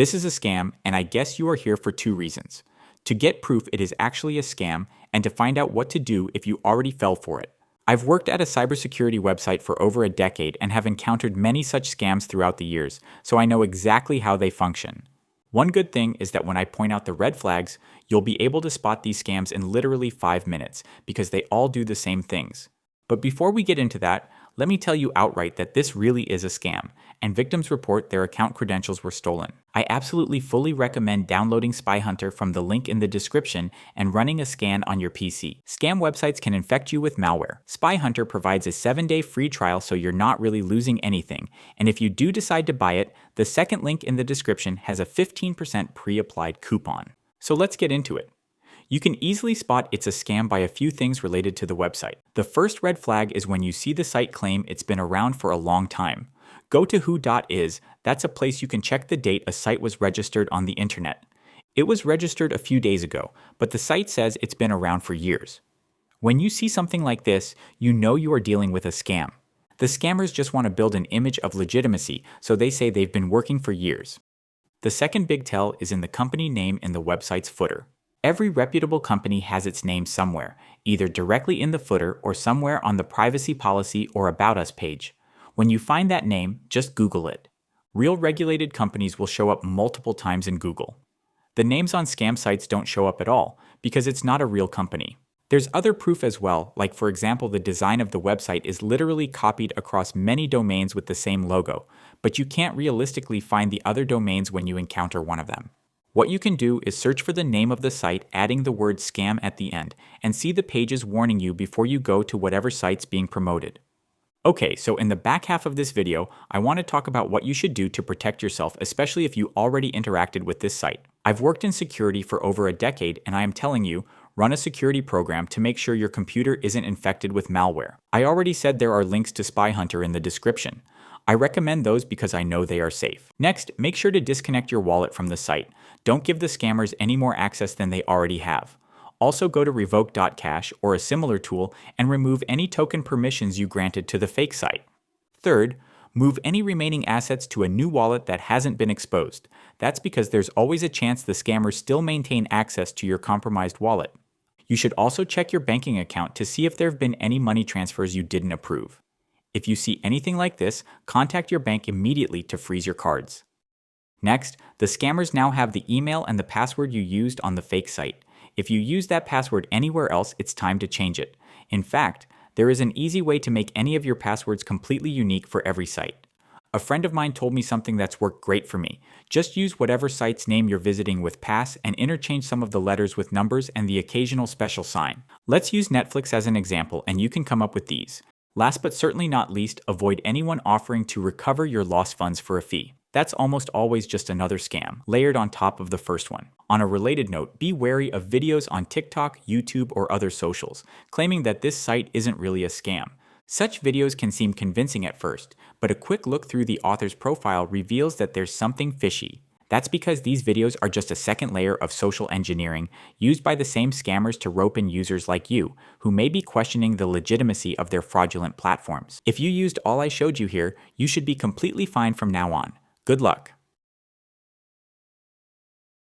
This is a scam, and I guess you are here for two reasons: to get proof it is actually a scam, and to find out what to do if you already fell for it. I've worked at a cybersecurity website for over a decade and have encountered many such scams throughout the years, so I know exactly how they function. One good thing is that when I point out the red flags, you'll be able to spot these scams in literally 5 minutes, because they all do the same things. But before we get into that, let me tell you outright that this really is a scam, and victims report their account credentials were stolen. I absolutely fully recommend downloading Spy Hunter from the link in the description and running a scan on your PC. Scam websites can infect you with malware. Spy Hunter provides a 7-day free trial, so you're not really losing anything, and if you do decide to buy it, the second link in the description has a 15% pre-applied coupon. So let's get into it. You can easily spot it's a scam by a few things related to the website. The first red flag is when you see the site claim it's been around for a long time. Go to who.is, that's a place you can check the date a site was registered on the internet. It was registered a few days ago, but the site says it's been around for years. When you see something like this, you know you are dealing with a scam. The scammers just want to build an image of legitimacy, so they say they've been working for years. The second big tell is in the company name in the website's footer. Every reputable company has its name somewhere, either directly in the footer or somewhere on the privacy policy or About Us page. When you find that name, just Google it. Real regulated companies will show up multiple times in Google. The names on scam sites don't show up at all, because it's not a real company. There's other proof as well, like for example the design of the website is literally copied across many domains with the same logo, but you can't realistically find the other domains when you encounter one of them. What you can do is search for the name of the site, adding the word scam at the end, and see the pages warning you before you go to whatever site's being promoted. Okay, so in the back half of this video, I want to talk about what you should do to protect yourself, especially if you already interacted with this site. I've worked in security for over a decade, and I am telling you, run a security program to make sure your computer isn't infected with malware. I already said there are links to Spy Hunter in the description. I recommend those because I know they are safe. Next, make sure to disconnect your wallet from the site. Don't give the scammers any more access than they already have. Also go to revoke.cash or a similar tool and remove any token permissions you granted to the fake site. Third, move any remaining assets to a new wallet that hasn't been exposed. That's because there's always a chance the scammers still maintain access to your compromised wallet. You should also check your banking account to see if there have been any money transfers you didn't approve. If you see anything like this, contact your bank immediately to freeze your cards. Next, the scammers now have the email and the password you used on the fake site. If you use that password anywhere else, it's time to change it. In fact, there is an easy way to make any of your passwords completely unique for every site. A friend of mine told me something that's worked great for me. Just use whatever site's name you're visiting with pass and interchange some of the letters with numbers and the occasional special sign. Let's use Netflix as an example, and you can come up with these. Last but certainly not least, avoid anyone offering to recover your lost funds for a fee. That's almost always just another scam, layered on top of the first one. On a related note, be wary of videos on TikTok, YouTube, or other socials, claiming that this site isn't really a scam. Such videos can seem convincing at first, but a quick look through the author's profile reveals that there's something fishy. That's because these videos are just a second layer of social engineering used by the same scammers to rope in users like you, who may be questioning the legitimacy of their fraudulent platforms. If you used all I showed you here, you should be completely fine from now on. Good luck.